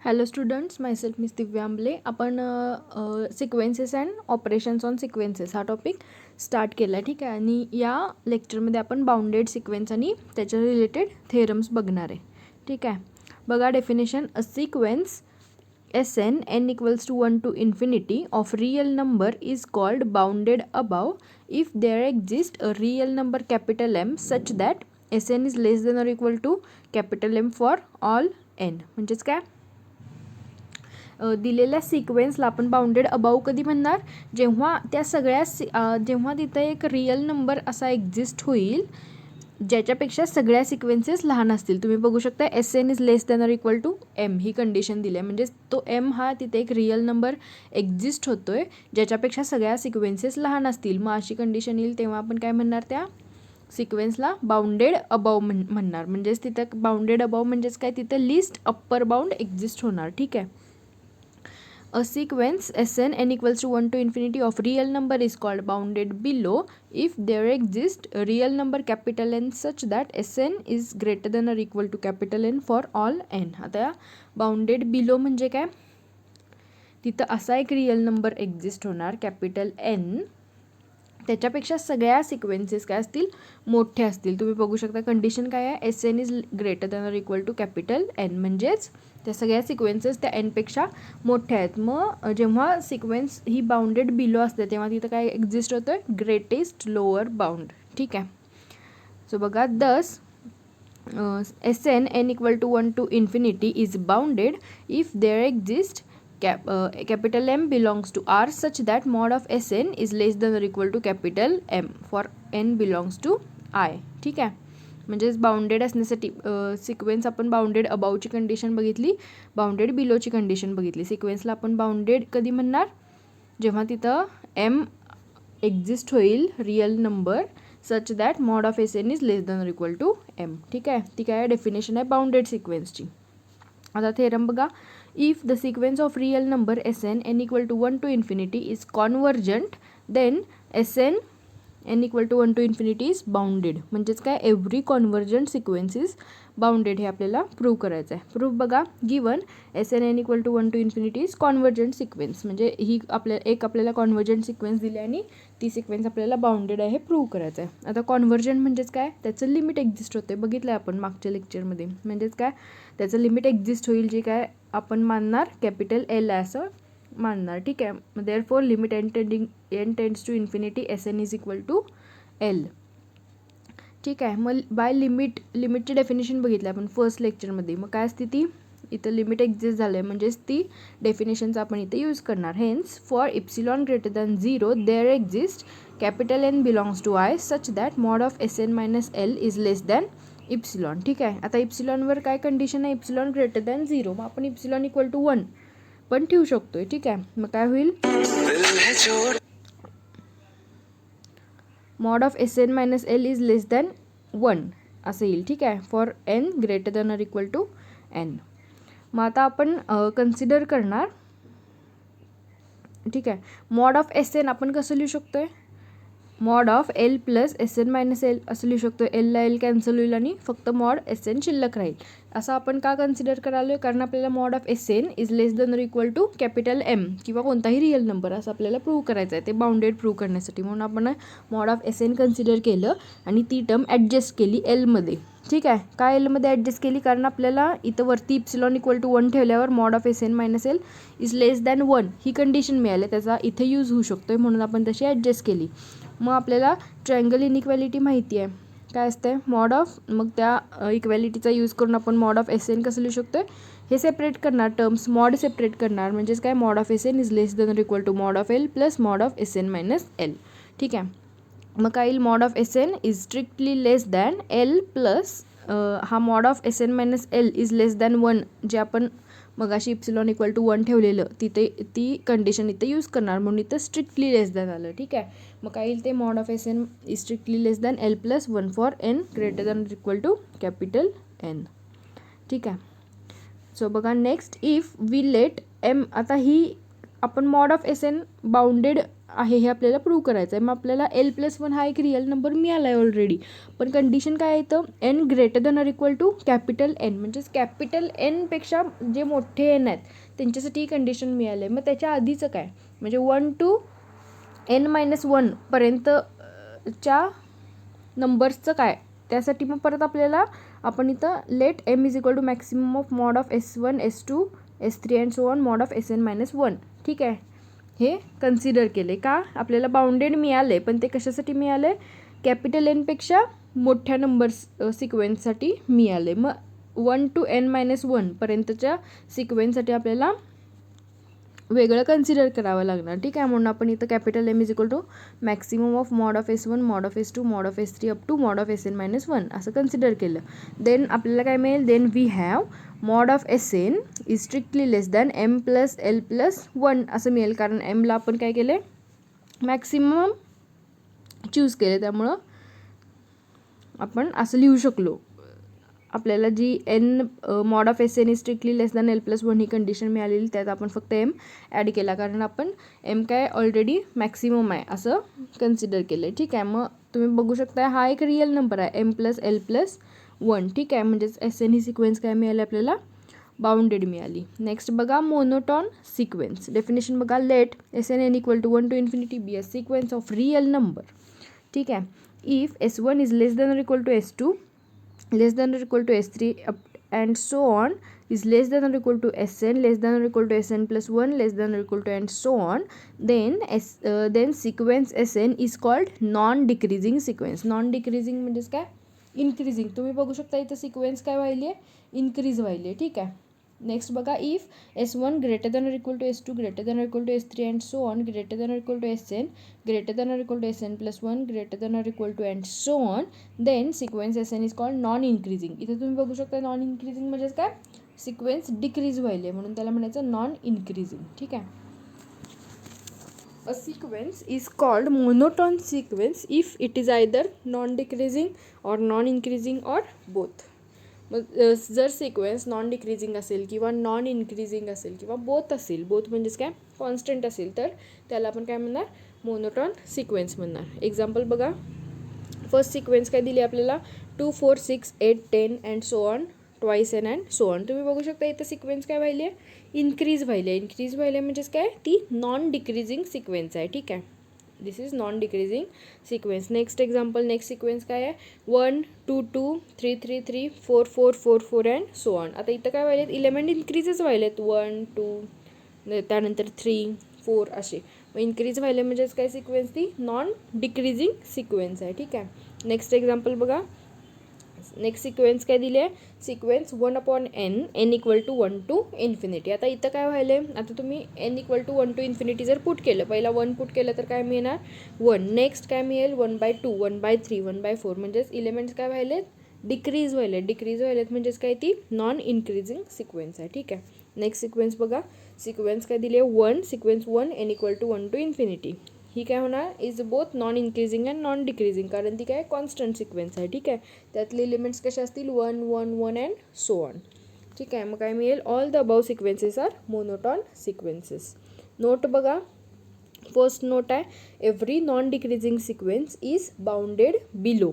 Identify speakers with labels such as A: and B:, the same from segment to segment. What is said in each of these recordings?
A: Hello students, myself miss दिव्या आंबले. आपण sequences and operations on sequences हा topic start केला आहे. ठीक आहे. आणि या लेक्चरमध्ये आपण बाउंडेड सिक्वेन्स आणि त्याच्या रिलेटेड थेरम्स बघणार आहे. ठीक आहे. बघा definition. A sequence Sn equals to 1 to infinity of real number is called bounded above if there exists a real number capital M such that Sn is less than or equal to capital M for all n. म्हणजेच काय, दिलेल्या सिक्वेन्सला आपण bounded above कधी म्हणणार, जेव्हा त्या सगळ्या जेव्हा तिथं एक रिअल नंबर असा एक्झिस्ट होईल ज्याच्यापेक्षा सगळ्या सिक्वेन्सेस लहान असतील. तुम्ही बघू शकता Sn is less than or equal to M ही कंडिशन दिली आहे. म्हणजे तो M हा तिथे एक रिअल नंबर एक्झिस्ट होतो आहे ज्याच्यापेक्षा सगळ्या सिक्वेन्सेस लहान असतील. मग अशी कंडिशन येईल तेव्हा आपण काय म्हणणार, त्या सिक्वेन्सला बाउंडेड अबाव म्हणणार. म्हणजेच तिथं बाउंडेड अबाव म्हणजेच काय, तिथं लिस्ट अप्पर बाउंड एक्झिस्ट होणार. ठीक आहे. A sequence Sn n equals to 1 to infinity of real number is called bounded below if there exists a real number capital N such that Sn is greater than or equal to capital N for all n. आता bounded below म्हणजे काय, तिथं असा एक real number exist होणार capital N, त्याच्यापेक्षा सगळ्या sequences काय असतील, मोठे असतील. तुम्ही बघू शकता कंडिशन काय आहे, Sn is greater than or equal to capital N, म्हणजेच त्या सगळ्या सिक्वेन्सेस त्या Nपेक्षा मोठ्या आहेत. मग जेव्हा सिक्वेन्स ही बाउंडेड बिलो असते तेव्हा तिथं काय एक्झिस्ट होतं, ग्रेटेस्ट लोअर बाउंड. ठीक आहे. सो बघा, दस Sn n equal to 1 to infinity is bounded if there exists capital M belongs to R such that mod of Sn is less than or equal to capital M for n belongs to I. ठीक आहे. म्हणजेच bounded असण्यासाठी sequence आपण bounded अबावची condition बघितली, bounded बिलोची condition बघितली. सिक्वेन्सला आपण बाउंडेड कधी म्हणणार, जेव्हा तिथं M एक्झिस्ट होईल real number such that mod of Sn is less than or equal to M. ठीक आहे. ती काय डेफिनेशन आहे बाउंडेड सिक्वेन्सची. आता थेरम बघा. If the sequence of real number Sn n equal to 1 to infinity is convergent then Sn n equal to 1 to infinity is bounded. म्हणजेच काय, every convergent sequence is bounded हे आपल्याला prove करायचं आहे. Proof बघा. Given Sn n equal to 1 to infinity is convergent sequence, म्हणजे ही आपल्याला convergent sequence दिली आणि ती सिक्वेन्स आपल्याला बाउंडेड आहे हे प्रूव्ह करायचं आहे. आता कॉन्व्हर्जंट म्हणजेच काय, त्याचं लिमिट एक्झिस्ट होते, बघितलं आहे आपण मागच्या लेक्चरमध्ये. म्हणजेच काय, त्याचं लिमिट एक्झिस्ट होईल जे काय आपण मानणार कॅपिटल L आहे असं मानणार. ठीक आहे. Therefore limit n tends to infinity Sn is equal to L. ठीक आहे. मग बाय लिमिटची डेफिनेशन बघितलं आपण फर्स्ट लेक्चरमध्ये. मग काय असते ती, इथं लिमिट एक्झिस्ट झालं आहे म्हणजेच ती डेफिनेशनचा आपण इथं यूज करणार. Hence for epsilon greater than 0 there exist capital N belongs to I such that mod of Sn minus L is less than epsilon. ठीक आहे. आता इप्सिलॉनवर काय कंडिशन आहे, इप्सिलॉन ग्रेटर दॅन 0. मग आपण इप्सिलॉन इक्वल टू 1 पण ठेवू शकतोय. ठीक आहे. मग काय होईल, mod of Sn minus L is less than 1 असं येईल. ठीक आहे. For n greater than or equal to n. मग आता आपण कन्सिडर करणार. ठीक आहे. मॉड ऑफ Sn आपण कसं लिहू शकतोय, mod of L plus Sn minus L असं लिहू शकतो. Lला L कॅन्सल होईल आणि फक्त मॉड Sn शिल्लक राहील. असं आपण का कन्सिडर करालो आहे, कारण आपल्याला mod of Sn is less than or equal to capital M किंवा कोणताही रिअल नंबर असं आपल्याला प्रूव्ह करायचं आहे, ते बाउंडेड प्रूव्ह करण्यासाठी. म्हणून आपण मॉड ऑफ Sn कन्सिडर केलं आणि ती टर्म ॲडजस्ट केली Lमध्ये. ठीक आहे. काय Lमध्ये ॲडजस्ट केली, कारण आपल्याला इथं वरती इप्सिलॉन इक्वल टू 1 ठेवल्यावर mod of Sn minus L is less than 1 he condition मिळाली, त्याचा इथे यूज होऊ शकतो म्हणून आपण तशी ॲडजस्ट केली. मग आपल्याला ट्रायंगल इनइक्वॅलिटी माहिती आहे काय असते, मॉड ऑफ, मग त्या इक्वॅलिटीचा यूज करून आपण मॉड ऑफ Sn कसं लिहू शकतो, हे सेपरेट करणार, टर्म्स मॉड सेपरेट करणार. म्हणजेच काय, mod of Sn is less than or equal to mod of L plus mod of Sn minus L. ठीक आहे. मग काय येईल, mod of Sn is strictly less than L plus हा mod of Sn minus L is less than 1 जे आपण मग अशी इप्सिलॉन इक्वल टू 1 ठेवलेलं तिथे ती कंडिशन इथे यूज करणार म्हणून इथं स्ट्रिक्टली लेस दॅन आलं. ठीक आहे. मग काय येईल, ते mod of Sn is strictly less than L plus 1 for n greater than equal to capital N. ठीक आहे. सो बघा next, if we let M, आता ही आपण मॉड ऑफ Sn बाउंडेड आहे हे आपल्याला प्रूव्ह करायचं आहे. मग आपल्याला L+1 हा एक रिअल नंबर मिळाला आहे ऑलरेडी, पण कंडिशन काय येतं, n greater than or equal to capital N, म्हणजेच कॅपिटल Nपेक्षा जे मोठे n आहेत त्यांच्यासाठी ही कंडिशन मिळाली आहे. मग त्याच्या आधीचं काय, म्हणजे 1 to n-1 पर्यंतच्या नंबर्सचं काय, त्यासाठी मग परत आपल्याला आपण इथं let m is equal to maximum of mod of S1 S2 S3 and so on mod of Sn-1. ठीक आहे, हे कन्सिडर केले का, आपल्याला बाउंडेड मिळाले, पण ते कशासाठी मिळाले, कॅपिटल Nपेक्षा मोठ्या नंबर्स सिक्वेन्ससाठी मिळाले. मग 1 to n-1 पर्यंतच्या सिक्वेन्ससाठी आपल्याला वेगळं कन्सिडर करावं लागणार. ठीक आहे, म्हणून आपण इथं capital M is equal to maximum of mod of S1 mod of S2 mod of S3 up to mod of Sn-1 असं कन्सिडर केलं. देन आपल्याला काय मिळेल, then we have mod of Sn is strictly less than m+l+1 असं मिळेल, कारण mला आपण काय केले, मॅक्सिमम चूज केले, त्यामुळं आपण असं लिहू शकलो. आपल्याला जी n mod of Sn is strictly less than l+1 he condition मिळालेली, त्यात आपण फक्त m ॲड केला, कारण आपण m काय ऑलरेडी मॅक्सिमम आहे असं कन्सिडर केलं आहे. ठीक आहे, मग तुम्ही बघू शकता हा एक रिअल नंबर आहे m+l+1. ठीक आहे, म्हणजेच Sn ही सिक्वेन्स काय मिळाली आपल्याला, बाउंडेड मिळाली. नेक्स्ट बघा मोनोटॉन सिक्वेन्स. डेफिनेशन बघा, let Sn equal to 1 to infinity be a sequence of real number. ठीक आहे, if S1 is less than or equal to S2 less than or equal to S3 and so on is less than or equal to Sn less than or equal to Sn+1 less than or equal to and so on, then sequence Sn is called non decreasing sequence. non decreasing म्हणजेच काय, increasing. तुम्ही बघू शकता इथं sequence काय व्हायली आहे, increase व्हायली आहे. ठीक आहे, नेक्स्ट बघा, if S1 greater than or equal to S2 greater than or equal to S3 and so on greater than or equal to Sn greater than or equal to Sn+1 greater than or equal to and so on, then sequence Sn is called non increasing. इथं तुम्ही बघू शकता non increasing म्हणजेच काय, sequence decrease व्हायली आहे, म्हणून त्याला म्हणायचं नॉन इन्क्रीजिंग. ठीक आहे, a sequence is called monotone sequence if it is either non decreasing or non increasing or both. मग जर सिक्वेन्स नॉन डिक्रीजिंग असेल किंवा नॉन इन्क्रीजिंग असेल किंवा बोथ असेल, बोथ म्हणजेच काय, कॉन्स्टंट असेल, तर त्याला आपण काय म्हणणार, मोनोटॉन सिक्वेन्स म्हणणार. एक्झाम्पल बघा, फर्स्ट सिक्वेन्स काय दिली आपल्याला, 2 4 6 8 10 and so on twice n and so on. तुम्ही बघू शकता इथं सिक्वेन्स काय व्हायली आहे, इन्क्रीज व्हायली आहे. इन्क्रीज व्हायली आहे म्हणजेच काय, ती नॉन डिक्रीजिंग सिक्वेन्स आहे. ठीक आहे, this is non decreasing sequence. Next example, next sequence काय आहे, 1 2 2 3 3 3 4 4 4 4 अँड सो ऑन. आता इथं काय व्हायलेत, इलेमेंट इन्क्रीजच व्हायलेत, 1 2 त्यानंतर 3 4 असे. मग इन्क्रीज व्हायले म्हणजेच काय, सिक्वेन्स ती नॉन डिक्रीजिंग सिक्वेन्स आहे. ठीक आहे, नेक्स्ट एक्झाम्पल बघा, नेक्स्ट सिक्वेन्स काय दिली आहे, sequence 1/n equal to 1 to infinity. आता इथं काय व्हायलं आहे, आता तुम्ही n equal to 1 to infinity जर पुट केलं, पहिला 1 पुट केलं तर काय मिळणार, 1. नेक्स्ट काय मिळेल, 1/2 1/3 1/4, म्हणजेच एलिमेंट्स काय व्हायलेत, डिक्रीज व्हायलेत. डिक्रीज व्हायलेत म्हणजेच काय, ती नॉन इन्क्रीजिंग सिक्वेन्स आहे. ठीक आहे, नेक्स्ट सिक्वेन्स बघा, सिक्वेन्स काय दिली आहे, 1 sequence 1 n equal to 1 to infinity. ही काय होणार, is both non increasing and non decreasing, कारण ती काय कॉन्स्टंट सिक्वेन्स आहे. ठीक आहे, त्यातले एलिमेंट्स कसे असतील, 1 1 1 अँड सो ऑन. ठीक आहे, मग काय मिळेल, all the above sequences are monotone sequences. Note बघा, फर्स्ट नोट आहे, every non decreasing sequence is bounded below.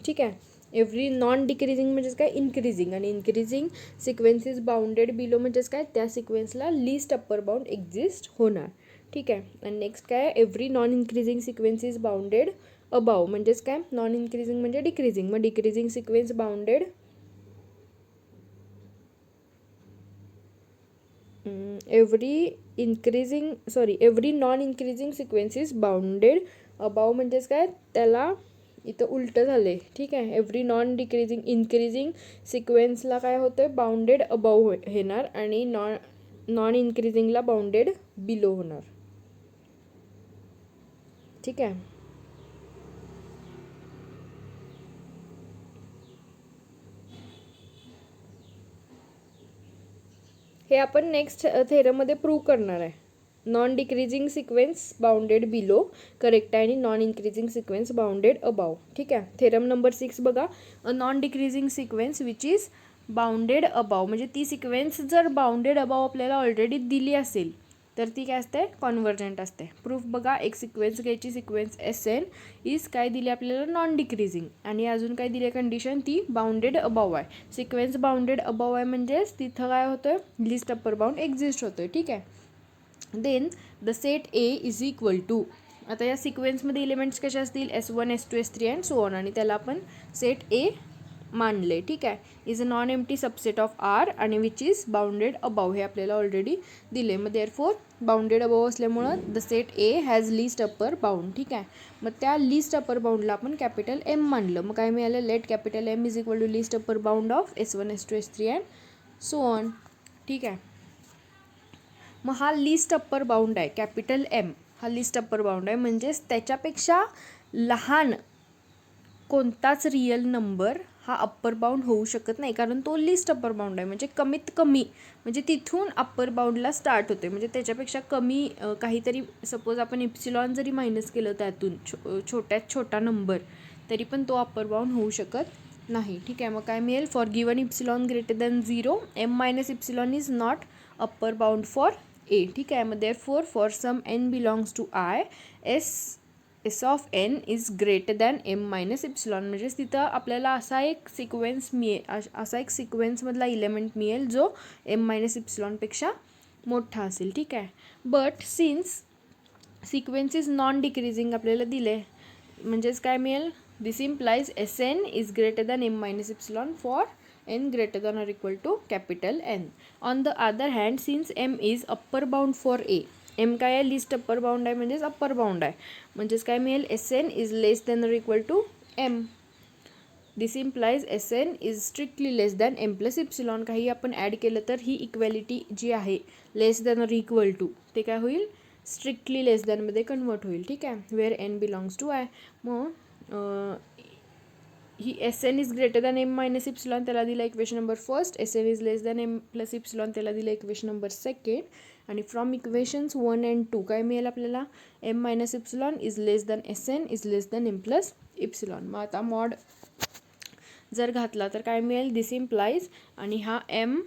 A: ठीक आहे, एव्हरी नॉन डिक्रीजिंग म्हणजेच काय, इन्क्रीजिंग, आणि increasing sequence is bounded below म्हणजेच काय, त्या सिक्वेन्सला लिस्ट अप्पर बाउंड एक्झिस्ट होणार. ठीक आहे, आणि नेक्स्ट काय, every non increasing sequence is bounded above म्हणजेच काय, नॉन इन्क्रीजिंग म्हणजे डिक्रीजिंग, मग decreasing sequence bounded every non increasing sequence is bounded above म्हणजेच काय, त्याला इथं उलटं झालं आहे. ठीक आहे, एव्हरी नॉन डिक्रीजिंग इन्क्रीजिंग सिक्वेन्सला काय होतं, बाउंडेड अबाव होणार, आणि नॉन इन्क्रीजिंगला बाउंडेड बिलो होणार. ठीक आहे, हे आपण नेक्स्ट थेरममध्ये प्रूव्ह करणार आहे. Non decreasing sequence bounded below correct आहे, आणि non increasing sequence bounded above. ठीक आहे, थेरम नंबर 6 बघा, a non decreasing sequence which is bounded above, म्हणजे ती सिक्वेन्स जर बाउंडेड अबाव आपल्याला ऑलरेडी दिली असेल तर ती काय असते, कॉन्व्हर्जंट असते. प्रूफ बघा, एक सिक्वेन्स घ्यायची, सिक्वेन्स एस एन इज काय दिली आपल्याला, नॉन डिक्रीजिंग, आणि अजून काय दिली कंडिशन, ती बाउंडेड अबाव आहे. सिक्वेन्स बाउंडेड अबाव आहे म्हणजेच तिथं काय होतं, लिस्ट अप्पर बाउंड एक्झिस्ट होतोय. ठीक आहे. Then the set A is equal to, आता या सिक्वेन्समध्ये इलिमेंट्स कशा असतील, S1 S2 S3 and so on, आणि त्याला आपण सेट ए मानले. ठीक आहे. Is a non empty subset of R आणि विच इज बाउंडेड अबाव, हे आपल्याला ऑलरेडी दिले. मग देअरफोर बाउंडेड अबाव असल्यामुळं the set A has least upper bound. ठीक आहे. मग त्या लिस्ट अप्पर बाउंडला आपण कॅपिटल एम मानलं. मग काय मिळालं, let capital M is equal to least upper bound of S1 S2 S3 and so on. ठीक आहे. मग हा लिस्ट अप्पर बाउंड आहे, कॅपिटल एम हा लिस्ट अप्पर बाउंड आहे, म्हणजेच त्याच्यापेक्षा लहान कोणताच रिअल नंबर हा अप्पर बाउंड होऊ शकत नाही, कारण तो लिस्ट अप्पर बाउंड आहे. म्हणजे कमीत कमी, म्हणजे तिथून अप्पर बाउंडला स्टार्ट होते, म्हणजे त्याच्यापेक्षा कमी काहीतरी, सपोज आपण इप्सिलॉन जरी मायनस केलं त्यातून छोट्यात छोटा नंबर, तरी पण तो अप्पर बाउंड होऊ शकत नाही. ठीक आहे. मग काय मिळेल, for given epsilon greater than 0 M minus epsilon is not upper bound for A. ठीक आहे. मग therefore for some N belongs to I, S of N is greater than M minus epsilon, म्हणजेच तिथं आपल्याला असा एक सिक्वेन्समधला इलेमेंट मिळेल जो एम मायनस इप्सिलॉनपेक्षा मोठा असेल. ठीक आहे. But since sequence is non decreasing आपल्याला दिले, म्हणजेच काय मिळेल, this implies S N is greater than M minus epsilon for n greater than or equal to capital N. On the other hand, since m is upper bound for a, m काय आहे, list upper bound आहे, म्हणजेच upper bound आहे, म्हणजेच काय मिळेल, S N is less than or equal to m. This implies S N is strictly less than M plus epsilon. काही आपण ॲड केलं तर ही इक्वॅलिटी जी आहे, less than or equal to, ते काय होईल, स्ट्रिक्टली लेस दॅनमध्ये कन्वर्ट होईल. ठीक आहे. Where N belongs to I. मग ही S N is greater than M minus epsilon, त्याला दिला equation number first. S N is less than M plus epsilon, त्याला दिला इक्वेशन नंबर सेकंड. आणि फ्रॉम इक्वेशन्स 1 and 2 काय मिळेल आपल्याला, M minus epsilon is less than S N is less than M plus epsilon. मग आता mod जर घातला तर काय मिळेल, दिस इम्प्लाइज, आणि हा एम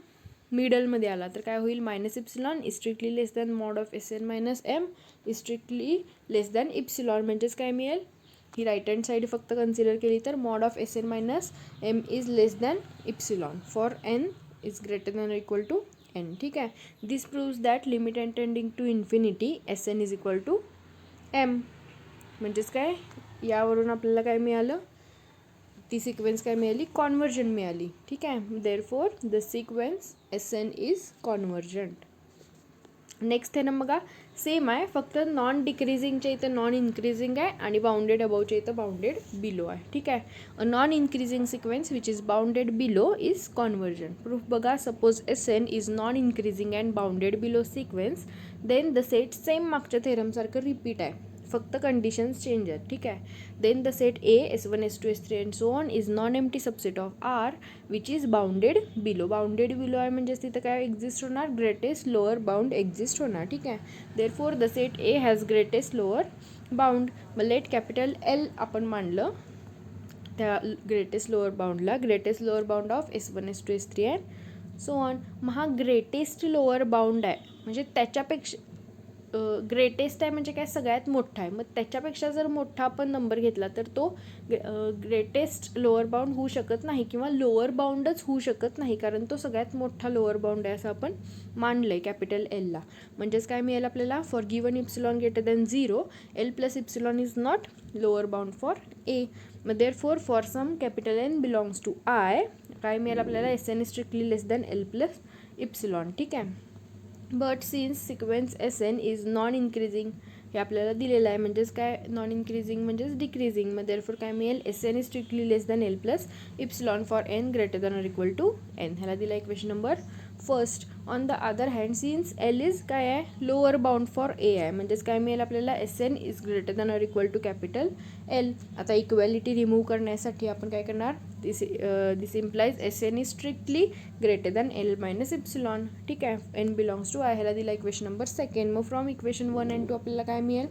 A: मिडलमध्ये आला तर काय होईल, minus epsilon is strictly less than mod of S N minus M is strictly less than epsilon, म्हणजेच काय मिळेल, ही राईट हँड साईड फक्त कन्सिडर केली तर mod of S N minus M is less than epsilon for N is greater than equal to N. ठीक आहे. This proves that limit N tending to infinity S N is equal to M, म्हणजेच काय, यावरून आपल्याला काय मिळालं, ती sequence काय मिळाली, कॉन्व्हर्जंट मिळाली. ठीक आहे. Therefore the sequence S N is convergent. Next आहे ना बघा, सेम आहे, फक्त नॉन डिक्रीजिंगच्या इथं नॉन इन्क्रीजिंग आहे आणि बाउंडेड अबावच्या इथं बाउंडेड बिलो आहे. ठीक आहे. A non increasing sequence which is bounded below is convergent. Proof बघा, suppose S N is non increasing and bounded below sequence, then the set same मागच्या थेरमसारखं रिपीट आहे, फक्त कंडिशन्स चेंज आहेत. ठीक आहे. Then the set A S1 S2 S3 and so on is non empty subset of R which is bounded below. Bounded below आहे म्हणजेच तिथं काय एक्झिस्ट होणार, ग्रेटेस्ट लोअर बाउंड एक्झिस्ट होणार. ठीक आहे. Therefore the set A has greatest lower bound. मग let capital L आपण मांडलं त्या ग्रेटेस्ट लोअर बाउंडला, greatest lower bound of S1 S2 S3 and so on. मग हा ग्रेटेस्ट लोअर बाउंड आहे, म्हणजे त्याच्यापेक्षा ग्रेटेस्ट आहे म्हणजे काय, सगळ्यात मोठा आहे. मग त्याच्यापेक्षा जर मोठा आपण नंबर घेतला तर तो ग्रेटेस्ट लोअर बाउंड होऊ शकत नाही, किंवा लोअर बाउंडच होऊ शकत नाही, कारण तो सगळ्यात मोठा लोअर बाउंड आहे असं आपण मानलं आहे कॅपिटल एलला. म्हणजेच काय मिळेल आपल्याला, for given epsilon greater than 0 L plus epsilon is not lower bound for A. मग therefore for some capital N belongs to I काय मिळेल आपल्याला, S N is strictly less than L plus epsilon. ठीक आहे. But since sequence S N is non increasing, हे आपल्याला दिलेलं आहे, म्हणजेच काय, नॉन इन्क्रीजिंग म्हणजेच डिक्रीजिंग. मग देअरफोर काय मिळेल, S N is strictly less than L plus epsilon for N greater than or equal to N. ह्याला दिला equation number first. On the other hand since L is काय आहे, lower bound for ए आहे, म्हणजेच काय मिळेल आपल्याला, S N is greater than or equal to capital L. आता इक्वॅलिटी रिमूव्ह करण्यासाठी आपण काय करणार, this implies S N is strictly greater than L minus epsilon. ठीक आहे. एन बिलॉंग्स टू आय, ह्याला दिला इक्वेशन नंबर सेकंड. मग फ्रॉम इक्वेशन 1 and 2 आपल्याला काय मिळेल,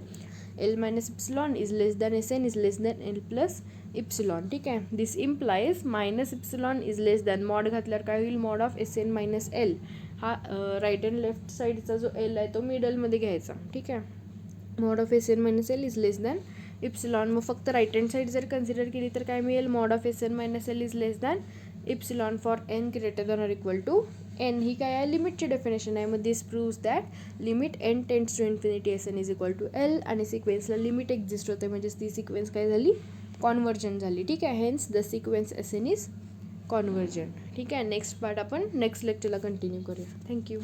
A: L minus epsilon is less than S N is less than L plus epsilon. ठीक आहे. This implies minus epsilon is less than, mod घातल्यावर काय होईल, mod of S N minus L, हा right and left साईडचा जो एल आहे तो मिडलमध्ये घ्यायचा. ठीक आहे. Mod of S N minus L is less than epsilon. मग फक्त राईट हँड साईड जर कन्सिडर केली तर काय मिळेल, mod of S N minus L is less than epsilon for N greater than or equal to N. ही काय आहे, लिमिटची डेफिनेशन आहे. मग this proves that limit N tends to infinity S N is equal to L. आणि सिक्वेन्सला limit exist होते, म्हणजेच ती सिक्वेन्स काय झाली, कॉन्व्हर्जन झाली. ठीक आहे. Hence the sequence S N is conversion. ठीक आहे. नेक्स्ट पार्ट आपण नेक्स्ट लेक्चरला कंटिन्यू करूया. थँक्यू.